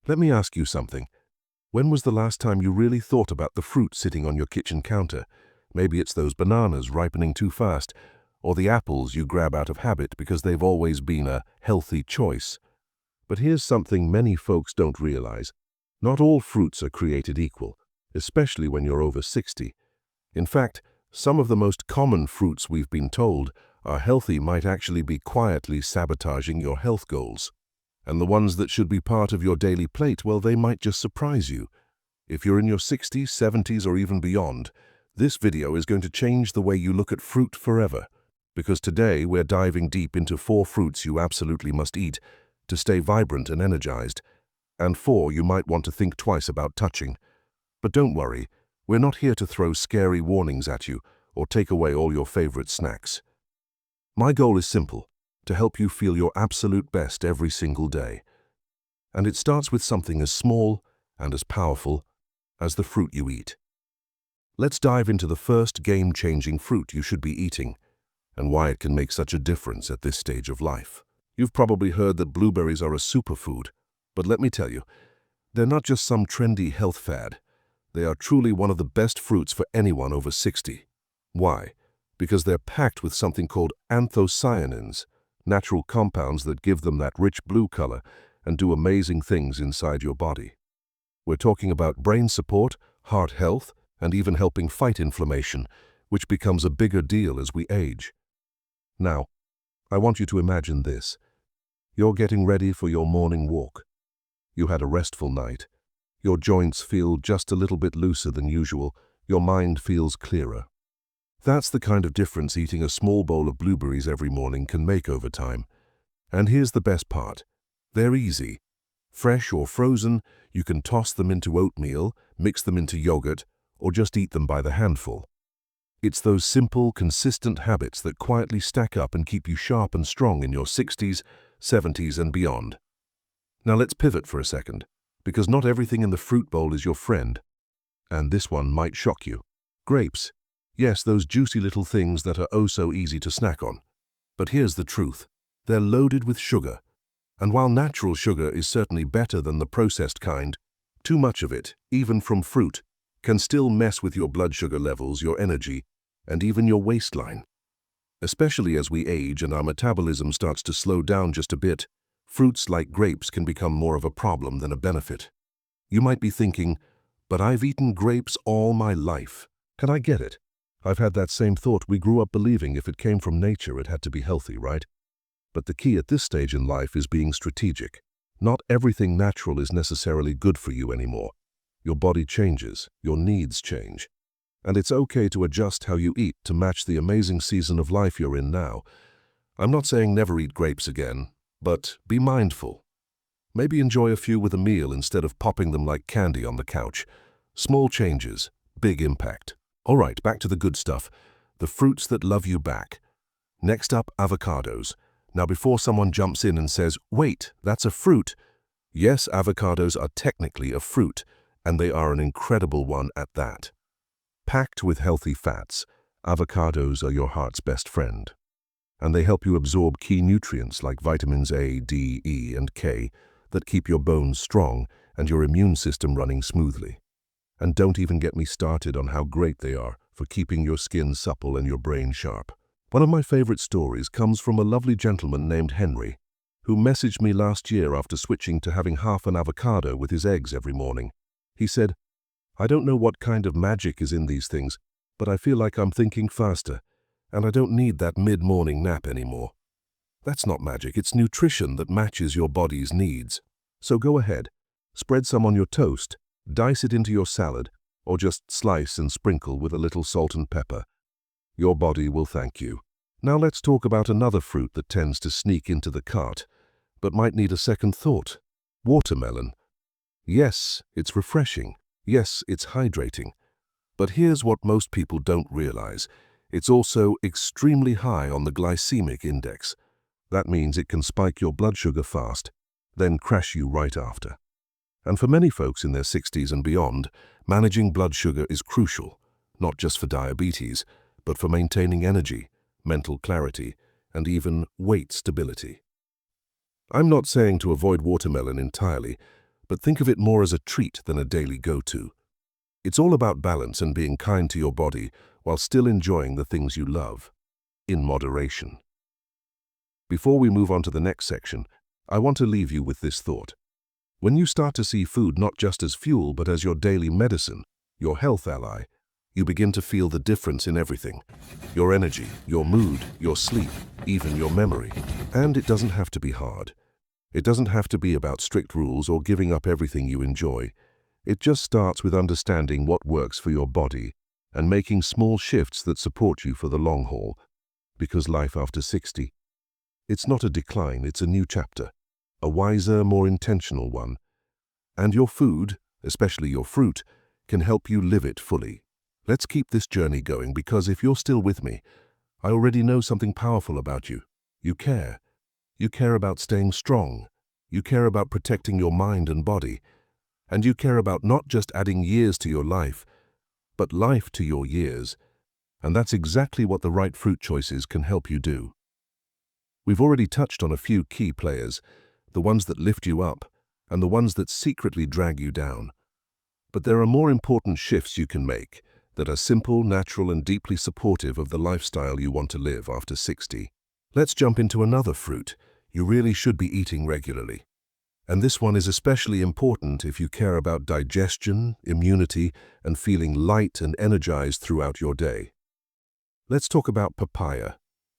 Let me ask you something. When was the last time you really thought about the fruit sitting on your kitchen counter? Maybe it's those bananas ripening too fast, or the apples you grab out of habit because they've always been a healthy choice. But here's something many folks don't realize. Not all fruits are created equal, especially when you're over 60. In fact, some of the most common fruits we've been told are healthy might actually be quietly sabotaging your health goals. And the ones that should be part of your daily plate, well, they might just surprise you. If you're in your 60s, 70s, or even beyond, this video is going to change the way you look at fruit forever. Because today we're diving deep into 4 fruits you absolutely must eat to stay vibrant and energized, and 4 you might want to think twice about touching. But don't worry, we're not here to throw scary warnings at you or take away all your favorite snacks. My goal is simple: to help you feel your absolute best every single day. And it starts with something as small and as powerful as the fruit you eat. Let's dive into the first game-changing fruit you should be eating, and why it can make such a difference at this stage of life. You've probably heard that blueberries are a superfood, but let me tell you, they're not just some trendy health fad. They are truly one of the best fruits for anyone over 60. Why? Because they're packed with something called anthocyanins, natural compounds that give them that rich blue color and do amazing things inside your body. We're talking about brain support, heart health, and even helping fight inflammation, which becomes a bigger deal as we age. Now, I want you to imagine this. You're getting ready for your morning walk. You had a restful night. Your joints feel just a little bit looser than usual. Your mind feels clearer. That's the kind of difference eating a small bowl of blueberries every morning can make over time. And here's the best part. They're easy. Fresh or frozen, you can toss them into oatmeal, mix them into yogurt, or just eat them by the handful. It's those simple, consistent habits that quietly stack up and keep you sharp and strong in your 60s, 70s, and beyond. Now let's pivot for a second, because not everything in the fruit bowl is your friend. And this one might shock you. Grapes. Yes, those juicy little things that are oh so easy to snack on. But here's the truth. They're loaded with sugar. And while natural sugar is certainly better than the processed kind, too much of it, even from fruit, can still mess with your blood sugar levels, your energy, and even your waistline. Especially as we age and our metabolism starts to slow down just a bit, fruits like grapes can become more of a problem than a benefit. You might be thinking, but I've eaten grapes all my life. Can I get it? I've had that same thought. We grew up believing if it came from nature, it had to be healthy, right? But the key at this stage in life is being strategic. Not everything natural is necessarily good for you anymore. Your body changes, your needs change. And it's okay to adjust how you eat to match the amazing season of life you're in now. I'm not saying never eat grapes again, but be mindful. Maybe enjoy a few with a meal instead of popping them like candy on the couch. Small changes, big impact. All right, back to the good stuff. The fruits that love you back. Next up, avocados. Now before someone jumps in and says, wait, that's a fruit. Yes, avocados are technically a fruit, and they are an incredible one at that. Packed with healthy fats, avocados are your heart's best friend. And they help you absorb key nutrients like vitamins A, D, E, and K that keep your bones strong and your immune system running smoothly. And don't even get me started on how great they are for keeping your skin supple and your brain sharp. One of my favorite stories comes from a lovely gentleman named Henry, who messaged me last year after switching to having half an avocado with his eggs every morning. He said, I don't know what kind of magic is in these things, but I feel like I'm thinking faster, and I don't need that mid-morning nap anymore. That's not magic, it's nutrition that matches your body's needs. So go ahead, spread some on your toast, dice it into your salad, or just slice and sprinkle with a little salt and pepper. Your body will thank you. Now let's talk about another fruit that tends to sneak into the cart, but might need a second thought. Watermelon. Yes, it's refreshing. Yes, it's hydrating. But here's what most people don't realize. It's also extremely high on the glycemic index. That means it can spike your blood sugar fast, then crash you right after. And for many folks in their 60s and beyond, managing blood sugar is crucial, not just for diabetes, but for maintaining energy, mental clarity, and even weight stability. I'm not saying to avoid watermelon entirely, but think of it more as a treat than a daily go-to. It's all about balance and being kind to your body while still enjoying the things you love, in moderation. Before we move on to the next section, I want to leave you with this thought. When you start to see food not just as fuel but as your daily medicine, your health ally, you begin to feel the difference in everything. Your energy, your mood, your sleep, even your memory. And it doesn't have to be hard. It doesn't have to be about strict rules or giving up everything you enjoy. It just starts with understanding what works for your body and making small shifts that support you for the long haul. Because life after 60, it's not a decline, it's a new chapter. A wiser, more intentional one. And your food, especially your fruit, can help you live it fully. Let's keep this journey going because if you're still with me, I already know something powerful about you. You care. You care about staying strong. You care about protecting your mind and body. And you care about not just adding years to your life, but life to your years. And that's exactly what the right fruit choices can help you do. We've already touched on a few key players, the ones that lift you up and the ones that secretly drag you down. But there are more important shifts you can make that are simple, natural, and deeply supportive of the lifestyle you want to live after 60. Let's jump into another fruit you really should be eating regularly. And this one is especially important if you care about digestion, immunity, and feeling light and energized throughout your day. Let's talk about papaya.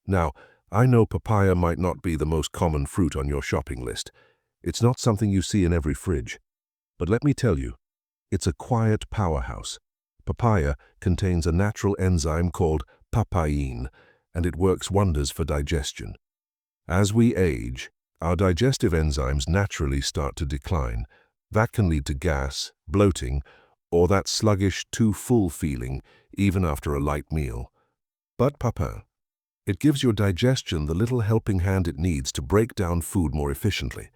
Now, I know papaya might not be the most common fruit on your shopping list. It's not something you see in every fridge. But let me tell you, it's a quiet powerhouse. Papaya contains a natural enzyme called papain, and it works wonders for digestion. As we age, our digestive enzymes naturally start to decline. That can lead to gas, bloating, or that sluggish, too full feeling even after a light meal. But papaya, it gives your digestion the little helping hand it needs to break down food more efficiently.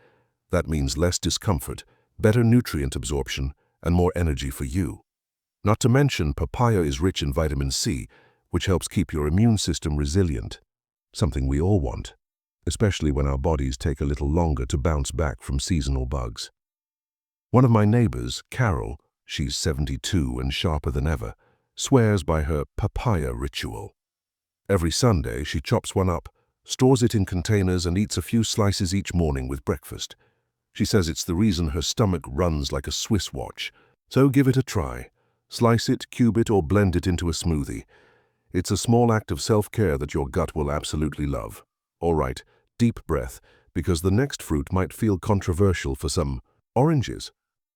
That means less discomfort, better nutrient absorption, and more energy for you. Not to mention, papaya is rich in vitamin C, which helps keep your immune system resilient, something we all want, especially when our bodies take a little longer to bounce back from seasonal bugs. One of my neighbors, Carol, she's 72 and sharper than ever, swears by her papaya ritual. Every Sunday, she chops one up, stores it in containers, and eats a few slices each morning with breakfast. She says it's the reason her stomach runs like a Swiss watch. So give it a try. Slice it, cube it, or blend it into a smoothie. It's a small act of self-care that your gut will absolutely love. All right, deep breath, because the next fruit might feel controversial for some. Oranges.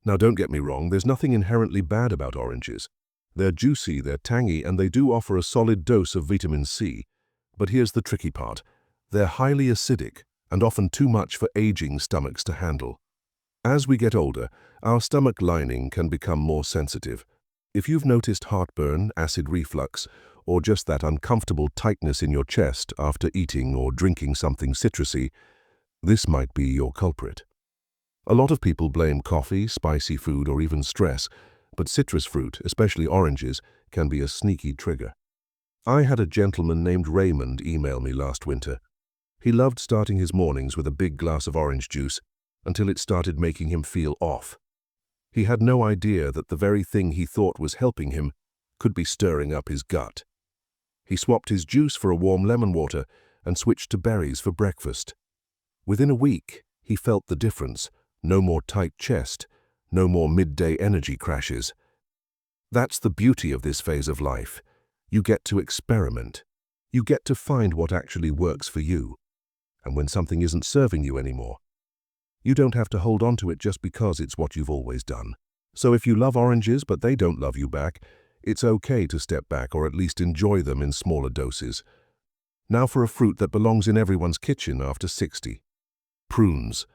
Now don't get me wrong, there's nothing inherently bad about oranges. They're juicy, they're tangy, and they do offer a solid dose of vitamin C. But here's the tricky part. They're highly acidic and often too much for aging stomachs to handle. As we get older, our stomach lining can become more sensitive. If you've noticed heartburn, acid reflux, or just that uncomfortable tightness in your chest after eating or drinking something citrusy, this might be your culprit. A lot of people blame coffee, spicy food, or even stress, but citrus fruit, especially oranges, can be a sneaky trigger. I had a gentleman named Raymond email me last winter. He loved starting his mornings with a big glass of orange juice until it started making him feel off. He had no idea that the very thing he thought was helping him could be stirring up his gut. He swapped his juice for a warm lemon water and switched to berries for breakfast. Within a week, he felt the difference. No more tight chest, no more midday energy crashes. That's the beauty of this phase of life. You get to experiment. You get to find what actually works for you. And when something isn't serving you anymore, you don't have to hold on to it just because it's what you've always done. So if you love oranges but they don't love you back, it's okay to step back or at least enjoy them in smaller doses. Now for a fruit that belongs in everyone's kitchen after 60. Prunes.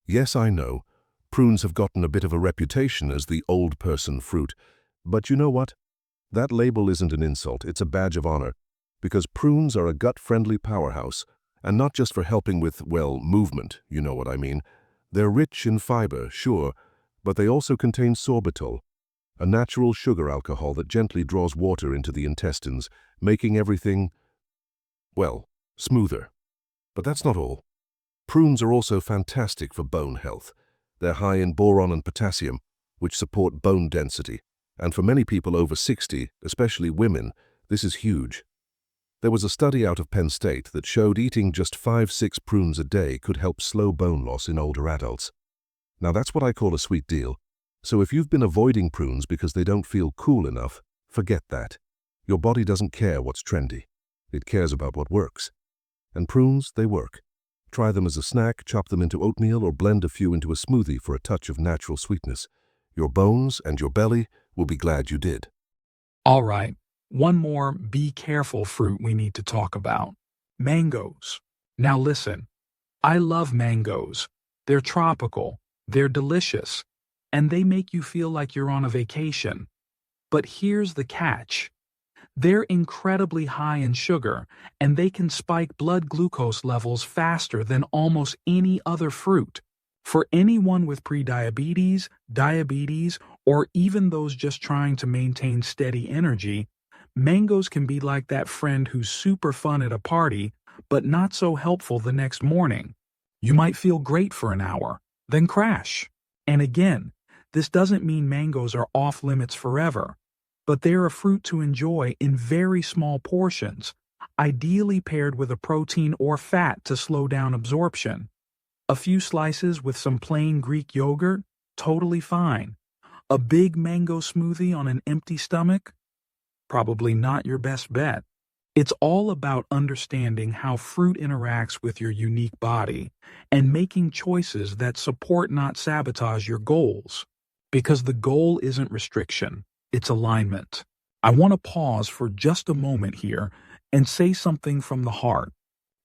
Yes, I know, prunes have gotten a bit of a reputation as the old person fruit. But you know what? That label isn't an insult, it's a badge of honor. Because prunes are a gut-friendly powerhouse. And not just for helping with, well, movement, you know what I mean. They're rich in fiber, sure, but they also contain sorbitol, a natural sugar alcohol that gently draws water into the intestines, making everything, well, smoother. But that's not all. Prunes are also fantastic for bone health. They're high in boron and potassium, which support bone density. And for many people over 60, especially women, this is huge. There was a study out of Penn State that showed eating just 5-6 prunes a day could help slow bone loss in older adults. Now that's what I call a sweet deal. So if you've been avoiding prunes because they don't feel cool enough, forget that. Your body doesn't care what's trendy. It cares about what works. And prunes, they work. Try them as a snack, chop them into oatmeal, or blend a few into a smoothie for a touch of natural sweetness. Your bones and your belly will be glad you did. All right, one more be careful fruit we need to talk about. Mangoes. Now listen, I love mangoes. They're tropical, they're delicious, and they make you feel like you're on a vacation. But here's the catch. They're incredibly high in sugar, and they can spike blood glucose levels faster than almost any other fruit. For anyone with prediabetes, diabetes, or even those just trying to maintain steady energy, mangoes can be like that friend who's super fun at a party, but not so helpful the next morning. You might feel great for an hour, then crash. And again, this doesn't mean mangoes are off limits forever, but they're a fruit to enjoy in very small portions, ideally paired with a protein or fat to slow down absorption. A few slices with some plain Greek yogurt, totally fine. A big mango smoothie on an empty stomach? Probably not your best bet. It's all about understanding how fruit interacts with your unique body and making choices that support, not sabotage, your goals. Because the goal isn't restriction, it's alignment. I want to pause for just a moment here and say something from the heart.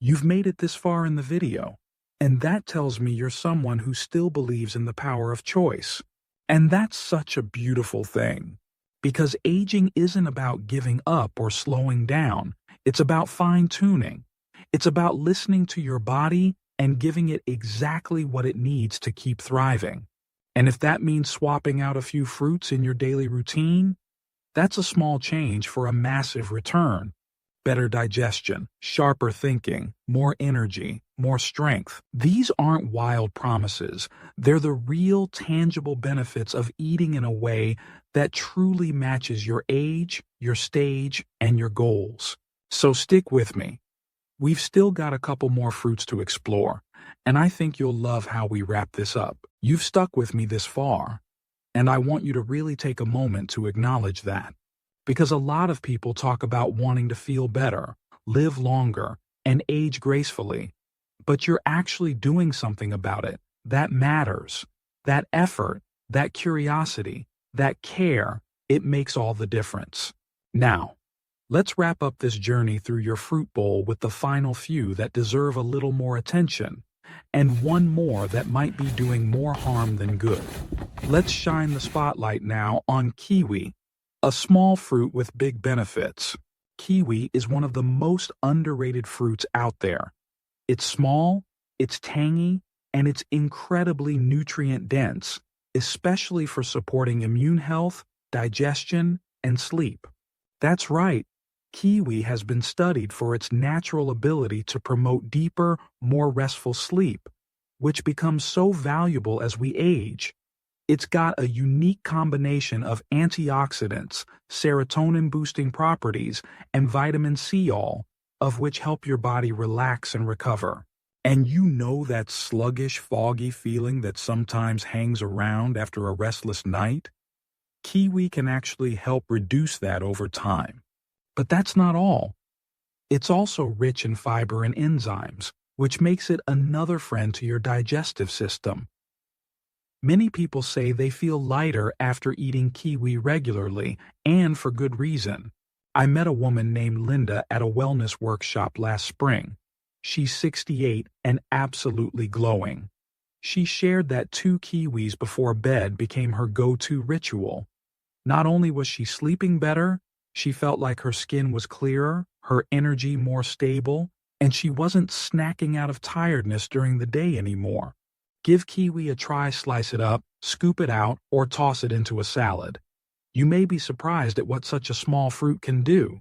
You've made it this far in the video, and that tells me you're someone who still believes in the power of choice. And that's such a beautiful thing. Because aging isn't about giving up or slowing down. It's about fine-tuning. It's about listening to your body and giving it exactly what it needs to keep thriving. And if that means swapping out a few fruits in your daily routine, that's a small change for a massive return. Better digestion, sharper thinking, more energy, more strength. These aren't wild promises. They're the real, tangible benefits of eating in a way that truly matches your age, your stage, and your goals. So stick with me. We've still got a couple more fruits to explore, and I think you'll love how we wrap this up. You've stuck with me this far, and I want you to really take a moment to acknowledge that. Because a lot of people talk about wanting to feel better, live longer, and age gracefully, but you're actually doing something about it. That matters. That effort, that curiosity, that care, it makes all the difference. Now, let's wrap up this journey through your fruit bowl with the final few that deserve a little more attention, and one more that might be doing more harm than good. Let's shine the spotlight now on kiwi, a small fruit with big benefits. Kiwi is one of the most underrated fruits out there. It's small, it's tangy, and it's incredibly nutrient-dense, especially for supporting immune health, digestion, and sleep. That's right. Kiwi has been studied for its natural ability to promote deeper, more restful sleep, which becomes so valuable as we age. It's got a unique combination of antioxidants, serotonin-boosting properties, and vitamin C, all of which help your body relax and recover. And you know that sluggish, foggy feeling that sometimes hangs around after a restless night? Kiwi can actually help reduce that over time. But that's not all. It's also rich in fiber and enzymes, which makes it another friend to your digestive system. Many people say they feel lighter after eating kiwi regularly, and for good reason. I met a woman named Linda at a wellness workshop last spring. She's 68 and absolutely glowing. She shared that 2 kiwis before bed became her go-to ritual. Not only was she sleeping better, she felt like her skin was clearer, her energy more stable, and she wasn't snacking out of tiredness during the day anymore. Give kiwi a try, slice it up, scoop it out, or toss it into a salad. You may be surprised at what such a small fruit can do.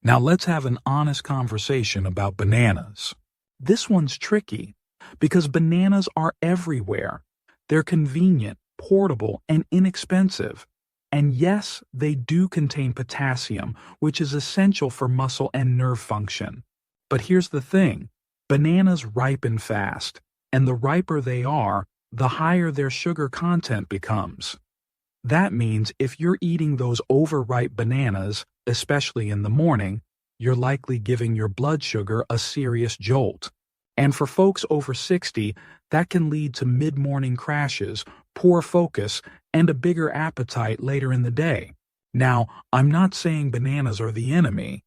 Now let's have an honest conversation about bananas. This one's tricky because bananas are everywhere. They're convenient, portable, and inexpensive. And yes, they do contain potassium, which is essential for muscle and nerve function. But here's the thing, bananas ripen fast, and the riper they are, the higher their sugar content becomes. That means if you're eating those overripe bananas, especially in the morning, you're likely giving your blood sugar a serious jolt. And for folks over 60, that can lead to mid-morning crashes, poor focus, and a bigger appetite later in the day. Now, I'm not saying bananas are the enemy,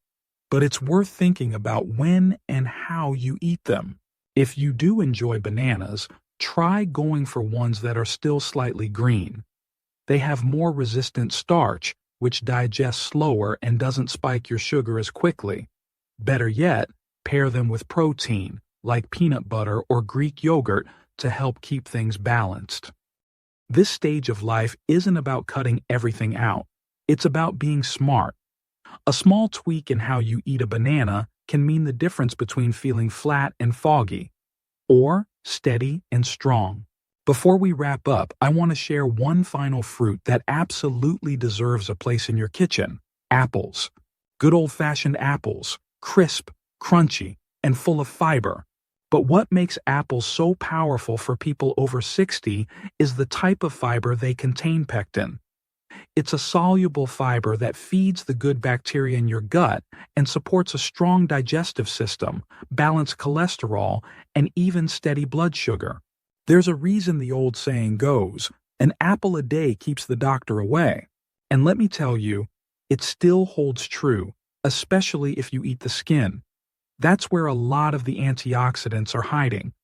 but it's worth thinking about when and how you eat them. If you do enjoy bananas, try going for ones that are still slightly green. They have more resistant starch, which digests slower and doesn't spike your sugar as quickly. Better yet, pair them with protein, like peanut butter or Greek yogurt, to help keep things balanced. This stage of life isn't about cutting everything out. It's about being smart. A small tweak in how you eat a banana can mean the difference between feeling flat and foggy, or steady and strong. Before we wrap up, I want to share one final fruit that absolutely deserves a place in your kitchen: apples. Good old-fashioned apples, crisp, crunchy, and full of fiber. But what makes apples so powerful for people over 60 is the type of fiber they contain: pectin. It's a soluble fiber that feeds the good bacteria in your gut and supports a strong digestive system, balanced cholesterol, and even steady blood sugar. There's a reason the old saying goes, "An apple a day keeps the doctor away." And let me tell you, it still holds true, especially if you eat the skin. That's where a lot of the antioxidants are hiding.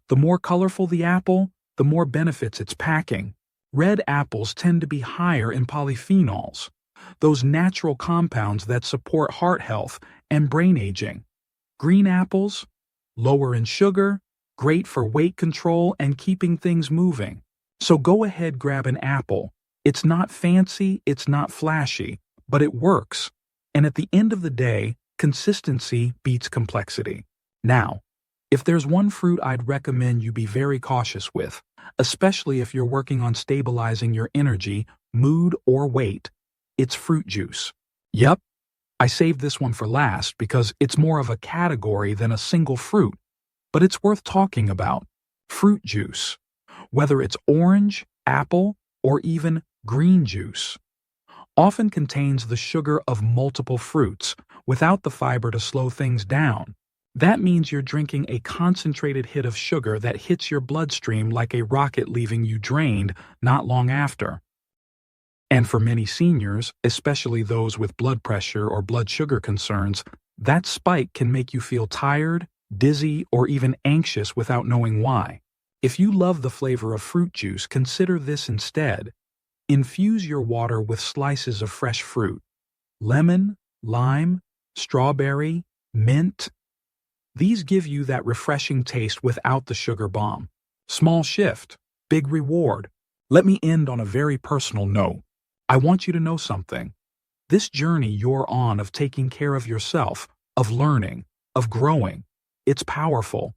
The more colorful the apple, the more benefits it's packing. Red apples tend to be higher in polyphenols, those natural compounds that support heart health and brain aging. Green apples, lower in sugar, great for weight control and keeping things moving. So go ahead, grab an apple. It's not fancy, it's not flashy, but it works. And at the end of the day, consistency beats complexity. Now, if there's one fruit I'd recommend you be very cautious with, especially if you're working on stabilizing your energy, mood, or weight, it's fruit juice. Yep, I saved this one for last because it's more of a category than a single fruit, but it's worth talking about. Fruit juice, whether it's orange, apple, or even green juice, often contains the sugar of multiple fruits without the fiber to slow things down. That means you're drinking a concentrated hit of sugar that hits your bloodstream like a rocket, leaving you drained not long after. And for many seniors, especially those with blood pressure or blood sugar concerns, that spike can make you feel tired, dizzy, or even anxious without knowing why. If you love the flavor of fruit juice, consider this instead. Infuse your water with slices of fresh fruit: lemon, lime, strawberry, mint. These give you that refreshing taste without the sugar bomb. Small shift, big reward. Let me end on a very personal note. I want you to know something. This journey you're on of taking care of yourself, of learning, of growing, it's powerful.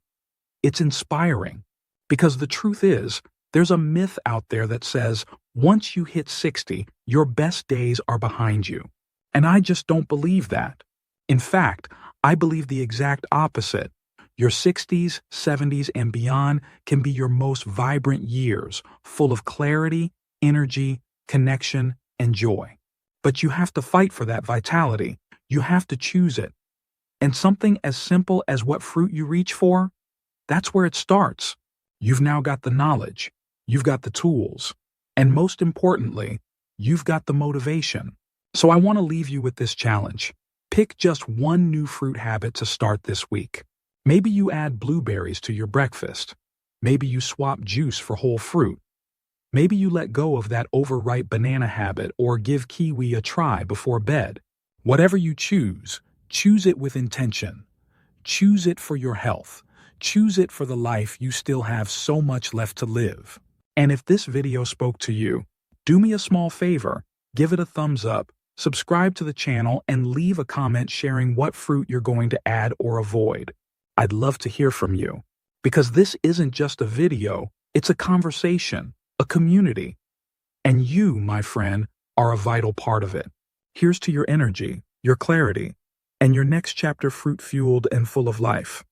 It's inspiring. Because the truth is, there's a myth out there that says once you hit 60, your best days are behind you. And I just don't believe that. In fact, I believe the exact opposite. Your 60s, 70s, and beyond can be your most vibrant years, full of clarity, energy, connection, and joy. But you have to fight for that vitality. You have to choose it. And something as simple as what fruit you reach for, that's where it starts. You've now got the knowledge, you've got the tools, and most importantly, you've got the motivation. So I want to leave you with this challenge. Pick just one new fruit habit to start this week. Maybe you add blueberries to your breakfast. Maybe you swap juice for whole fruit. Maybe you let go of that overripe banana habit or give kiwi a try before bed. Whatever you choose it with intention. Choose it for your health. Choose it for the life you still have so much left to live. And if this video spoke to you, do me a small favor, give it a thumbs up, subscribe to the channel, and leave a comment sharing what fruit you're going to add or avoid. I'd love to hear from you. Because this isn't just a video, it's a conversation. community. And you, my friend, are a vital part of it. Here's to your energy, your clarity, and your next chapter fruit-fueled and full of life.